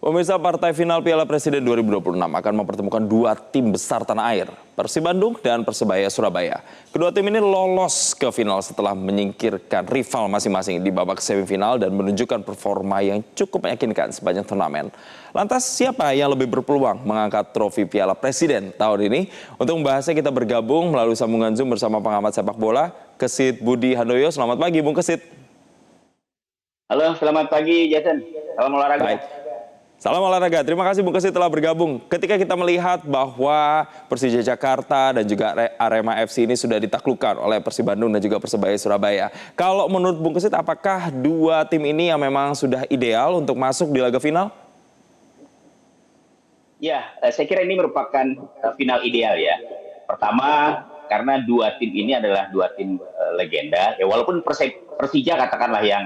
Pemirsa, partai final Piala Presiden 2026 akan mempertemukan dua tim besar tanah air, Persib Bandung dan Persebaya Surabaya. Kedua tim ini lolos ke final setelah menyingkirkan rival masing-masing di babak semifinal dan menunjukkan performa yang cukup meyakinkan sepanjang turnamen. Lantas siapa yang lebih berpeluang mengangkat trofi Piala Presiden tahun ini? Untuk membahasnya kita bergabung melalui sambungan Zoom bersama pengamat sepak bola, Kesit Budi Handoyo. Selamat pagi, Bung Kesit. Halo, selamat pagi Jason. Salam olahraga. Baik. Salam olahraga, terima kasih Bung Kesit telah bergabung. Ketika kita melihat bahwa Persija Jakarta dan juga Arema FC ini sudah ditaklukkan oleh Persib Bandung dan juga Persebaya Surabaya. Kalau menurut Bung Kesit, apakah dua tim ini yang memang sudah ideal untuk masuk di laga final? Ya, saya kira ini merupakan final ideal ya. Pertama, karena dua tim ini adalah dua tim legenda. Ya, walaupun Persija katakanlah yang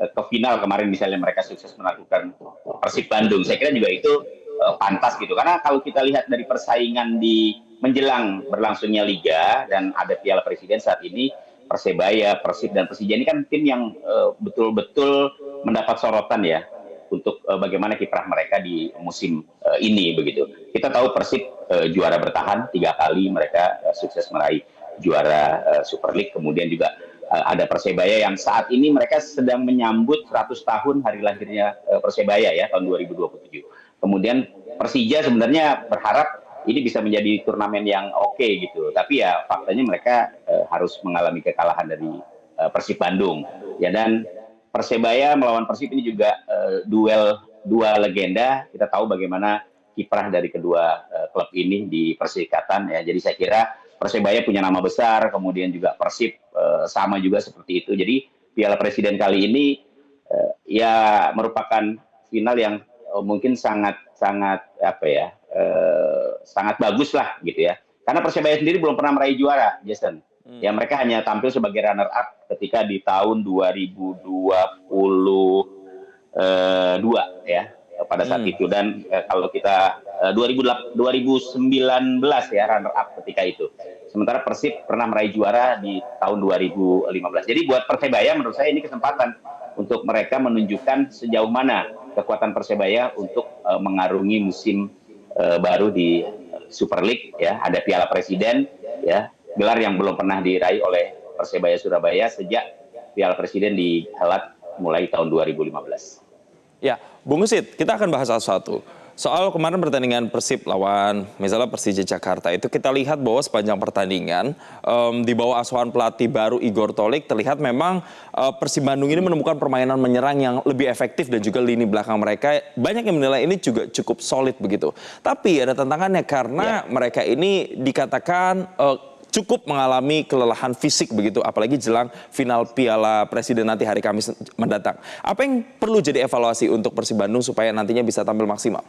ke final kemarin misalnya mereka sukses menaklukkan Persib Bandung, saya kira juga itu pantas gitu, karena kalau kita lihat dari persaingan di menjelang berlangsungnya Liga dan ada Piala Presiden saat ini, Persebaya, Persib dan Persija ini kan tim yang betul-betul mendapat sorotan ya untuk bagaimana kiprah mereka di musim ini begitu. Kita tahu Persib juara bertahan 3 kali, mereka sukses meraih juara Super League, kemudian juga ada Persebaya yang saat ini mereka sedang menyambut 100 tahun hari lahirnya Persebaya ya, tahun 2027. Kemudian Persija sebenarnya berharap ini bisa menjadi turnamen yang oke gitu. Tapi ya faktanya mereka harus mengalami kekalahan dari Persib Bandung. Ya, dan Persebaya melawan Persib ini juga duel dua legenda. Kita tahu bagaimana kiprah dari kedua klub ini di Perserikatan ya. Jadi saya kira Persebaya punya nama besar, kemudian juga Persib sama juga seperti itu. Jadi Piala Presiden kali ini ya merupakan final yang mungkin sangat bagus lah gitu ya. Karena Persebaya sendiri belum pernah meraih juara, Jason. Ya, mereka hanya tampil sebagai runner up ketika di tahun 2022 ya, pada saat itu. Dan kalau kita 2019 ya runner up ketika itu. Sementara Persib pernah meraih juara di tahun 2015. Jadi buat Persebaya menurut saya ini kesempatan untuk mereka menunjukkan sejauh mana kekuatan Persebaya untuk mengarungi musim baru di Super League ya. Ada Piala Presiden ya, gelar yang belum pernah diraih oleh Persebaya Surabaya sejak Piala Presiden dihelat mulai tahun 2015. Ya, Bung Kesit, kita akan bahas satu-satu. Soal kemarin pertandingan Persib lawan misalnya Persija Jakarta itu kita lihat bahwa sepanjang pertandingan di bawah asuhan pelatih baru Igor Tolik terlihat memang Persib Bandung ini menemukan permainan menyerang yang lebih efektif dan juga lini belakang mereka banyak yang menilai ini juga cukup solid begitu. Tapi ada tantangannya karena mereka ini dikatakan cukup mengalami kelelahan fisik begitu, apalagi jelang final Piala Presiden nanti hari Kamis mendatang. Apa yang perlu jadi evaluasi untuk Persib Bandung supaya nantinya bisa tampil maksimal?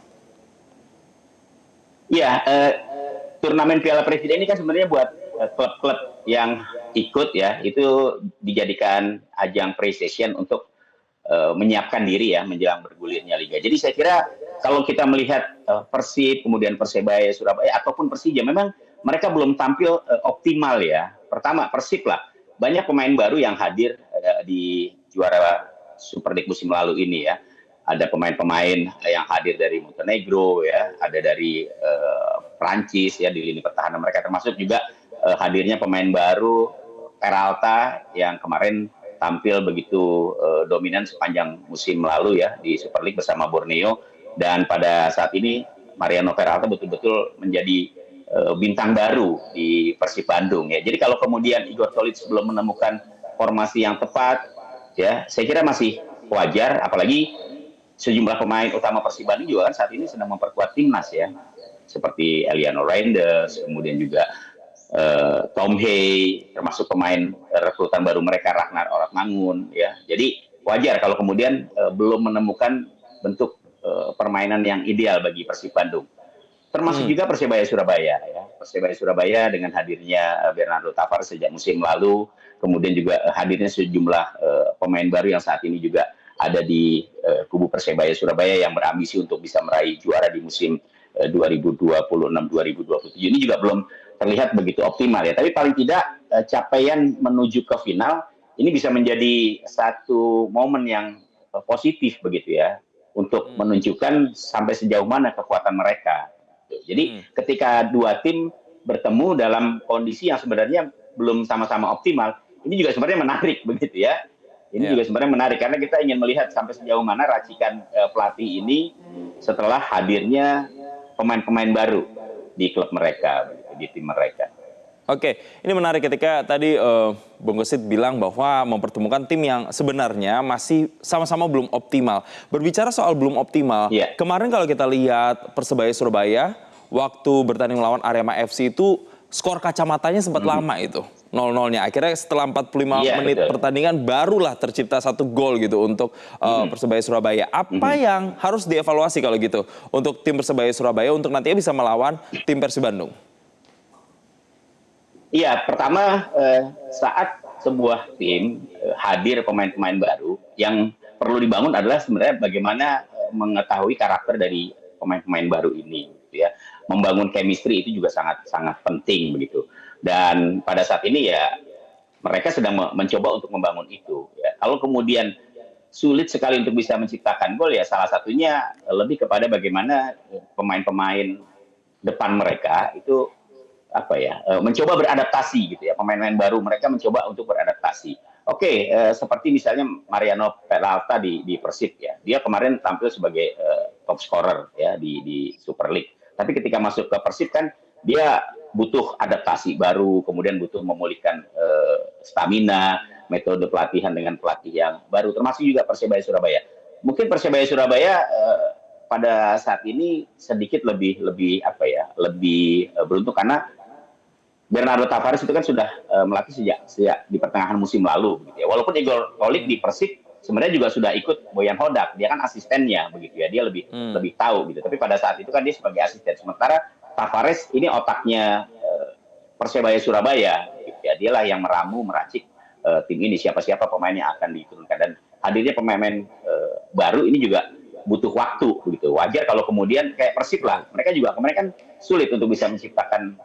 Ya, turnamen Piala Presiden ini kan sebenarnya buat klub-klub yang ikut ya, itu dijadikan ajang pre-season untuk menyiapkan diri ya menjelang bergulirnya Liga. Jadi saya kira kalau kita melihat Persib, kemudian Persebaya, Surabaya, ataupun Persija, memang mereka belum tampil optimal ya. Pertama Persib lah, banyak pemain baru yang hadir di juara Super League musim lalu ini ya. Ada pemain-pemain yang hadir dari Montenegro ya, ada dari Prancis ya di lini pertahanan mereka, termasuk juga hadirnya pemain baru Peralta yang kemarin tampil begitu dominan sepanjang musim lalu ya di Super League bersama Borneo, dan pada saat ini Mariano Peralta betul-betul menjadi bintang baru di Persib Bandung ya. Jadi kalau kemudian Igor Tolik belum menemukan formasi yang tepat ya, saya kira masih wajar, apalagi sejumlah pemain utama Persib Bandung juga kan saat ini sedang memperkuat timnas ya, seperti Eliano Reinders, kemudian juga Tom Hay, termasuk pemain rekrutan baru mereka Ragnar Oratmangun ya. Jadi wajar kalau kemudian belum menemukan bentuk permainan yang ideal bagi Persib Bandung. Termasuk juga Persebaya Surabaya ya. Persebaya Surabaya dengan hadirnya Bernardo Tavares sejak musim lalu, kemudian juga hadirnya sejumlah pemain baru yang saat ini juga ada di kubu Persebaya Surabaya yang berambisi untuk bisa meraih juara di musim 2026-2027 ini juga belum terlihat begitu optimal ya. Tapi paling tidak capaian menuju ke final ini bisa menjadi satu momen yang positif begitu ya. untuk menunjukkan sampai sejauh mana kekuatan mereka. Jadi ketika dua tim bertemu dalam kondisi yang sebenarnya belum sama-sama optimal, ini juga sebenarnya menarik begitu ya. Ini Ya. juga sebenarnya menarik karena kita ingin melihat sampai sejauh mana racikan pelatih ini setelah hadirnya pemain-pemain baru di klub mereka, begitu, di tim mereka. Oke, ini menarik ketika tadi Bung Gesit bilang bahwa mempertemukan tim yang sebenarnya masih sama-sama belum optimal. Berbicara soal belum optimal, Iya. kemarin kalau kita lihat Persebaya Surabaya waktu bertanding melawan Arema FC itu skor kacamatanya sempat lama itu. 0-0-nya. Akhirnya setelah 45 Iya, menit betul. pertandingan barulah tercipta satu gol gitu untuk Persebaya Surabaya. Apa yang harus dievaluasi kalau gitu untuk tim Persebaya Surabaya untuk nantinya bisa melawan tim Persib Bandung? Iya, pertama saat sebuah tim hadir pemain-pemain baru, yang perlu dibangun adalah sebenarnya bagaimana mengetahui karakter dari pemain-pemain baru ini, gitu ya. Membangun chemistry itu juga sangat sangat penting begitu. Dan pada saat ini ya mereka sedang mencoba untuk membangun itu. Ya. Kalau kemudian sulit sekali untuk bisa menciptakan gol ya salah satunya lebih kepada bagaimana pemain-pemain depan mereka itu apa ya mencoba beradaptasi gitu ya, pemain-pemain baru mereka mencoba untuk beradaptasi. Oke, seperti misalnya Mariano Peralta di Persib ya, dia kemarin tampil sebagai top scorer ya di Super League. Tapi ketika masuk ke Persib kan dia butuh adaptasi baru, kemudian butuh memulihkan stamina, metode pelatihan dengan pelatih yang baru, termasuk juga Persebaya Surabaya. Mungkin Persebaya Surabaya pada saat ini sedikit lebih apa ya, lebih beruntung karena Bernardo Tavares itu kan sudah melatih sejak di pertengahan musim lalu, gitu ya. Walaupun Igor Tolik di Persib sebenarnya juga sudah ikut Boyan Hodak, dia kan asistennya, begitu ya. Dia lebih tahu, gitu. Tapi pada saat itu kan dia sebagai asisten. Sementara Tavares ini otaknya Persebaya Surabaya, gitu ya. Dialah yang meramu, meracik tim ini, siapa-siapa pemain yang akan diturunkan, dan hadirnya pemain baru ini juga butuh waktu, begitu. Wajar kalau kemudian kayak Persib lah, mereka juga kemarin kan sulit untuk bisa menciptakan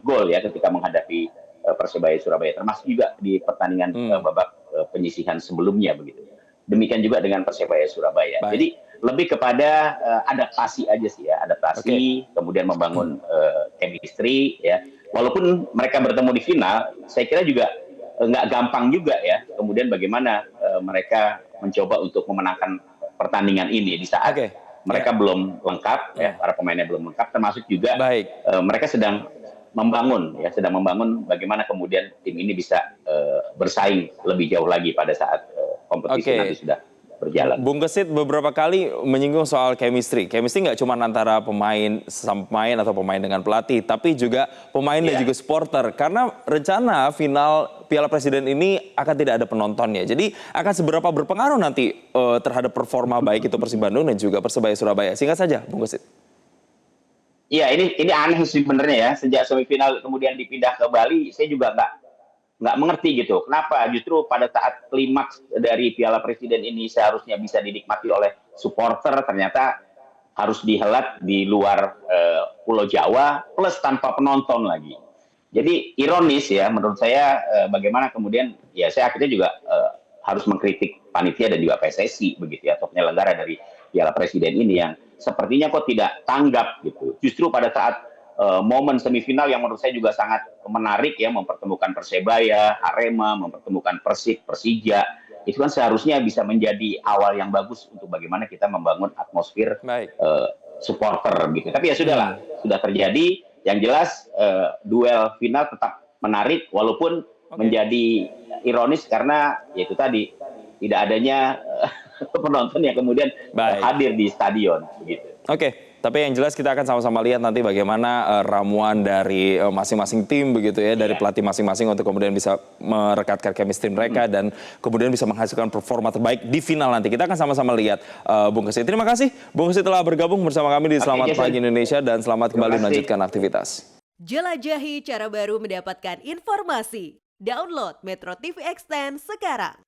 gol ya ketika menghadapi Persebaya Surabaya, termasuk juga di pertandingan babak penyisihan sebelumnya, begitu. Demikian juga dengan Persebaya Surabaya. Baik. Jadi lebih kepada adaptasi aja sih ya, adaptasi, kemudian membangun chemistry ya. Walaupun mereka bertemu di final, saya kira juga nggak gampang juga ya. Kemudian bagaimana mereka mencoba untuk memenangkan pertandingan ini di saat Oke. mereka belum lengkap ya, para pemainnya belum lengkap, termasuk juga Baik. mereka sedang membangun bagaimana kemudian tim ini bisa bersaing lebih jauh lagi pada saat kompetisi nanti sudah berjalan. Bung Gesit beberapa kali menyinggung soal chemistry. Chemistry nggak cuma antara pemain sama pemain atau pemain dengan pelatih, tapi juga pemain dan juga supporter. Karena rencana final Piala Presiden ini akan tidak ada penontonnya. Jadi akan seberapa berpengaruh nanti terhadap performa baik itu Persib Bandung dan juga Persebaya Surabaya. Singkat saja, Bung Gesit. Iya, ini aneh sebenarnya ya. Sejak semifinal kemudian dipindah ke Bali, saya juga nggak mengerti gitu. Kenapa justru pada saat klimaks dari Piala Presiden ini seharusnya bisa dinikmati oleh supporter, ternyata harus dihelat di luar Pulau Jawa plus tanpa penonton lagi. Jadi ironis ya menurut saya, bagaimana kemudian ya saya akhirnya juga harus mengkritik panitia dan juga PSSI begitu ya, atau penyelenggara dari Piala Presiden ini yang sepertinya kok tidak tanggap gitu. Justru pada saat momen semifinal yang menurut saya juga sangat menarik ya, mempertemukan Persebaya, Arema, mempertemukan Persib, Persija, itu kan seharusnya bisa menjadi awal yang bagus untuk bagaimana kita membangun atmosfer supporter gitu. Tapi ya sudahlah, sudah terjadi. Yang jelas duel final tetap menarik walaupun menjadi ironis karena yaitu tadi tidak adanya penonton yang kemudian hadir di stadion begitu. Oke, tapi yang jelas kita akan sama-sama lihat nanti bagaimana ramuan dari masing-masing tim begitu ya, dari pelatih masing-masing untuk kemudian bisa merekatkan chemistry mereka dan kemudian bisa menghasilkan performa terbaik di final nanti. Kita akan sama-sama lihat Bung Gesit. Terima kasih Bung Gesit telah bergabung bersama kami di Selamat Pagi Indonesia dan selamat kembali melanjutkan aktivitas. Jelajahi cara baru mendapatkan informasi. Download Metro TV Extend sekarang.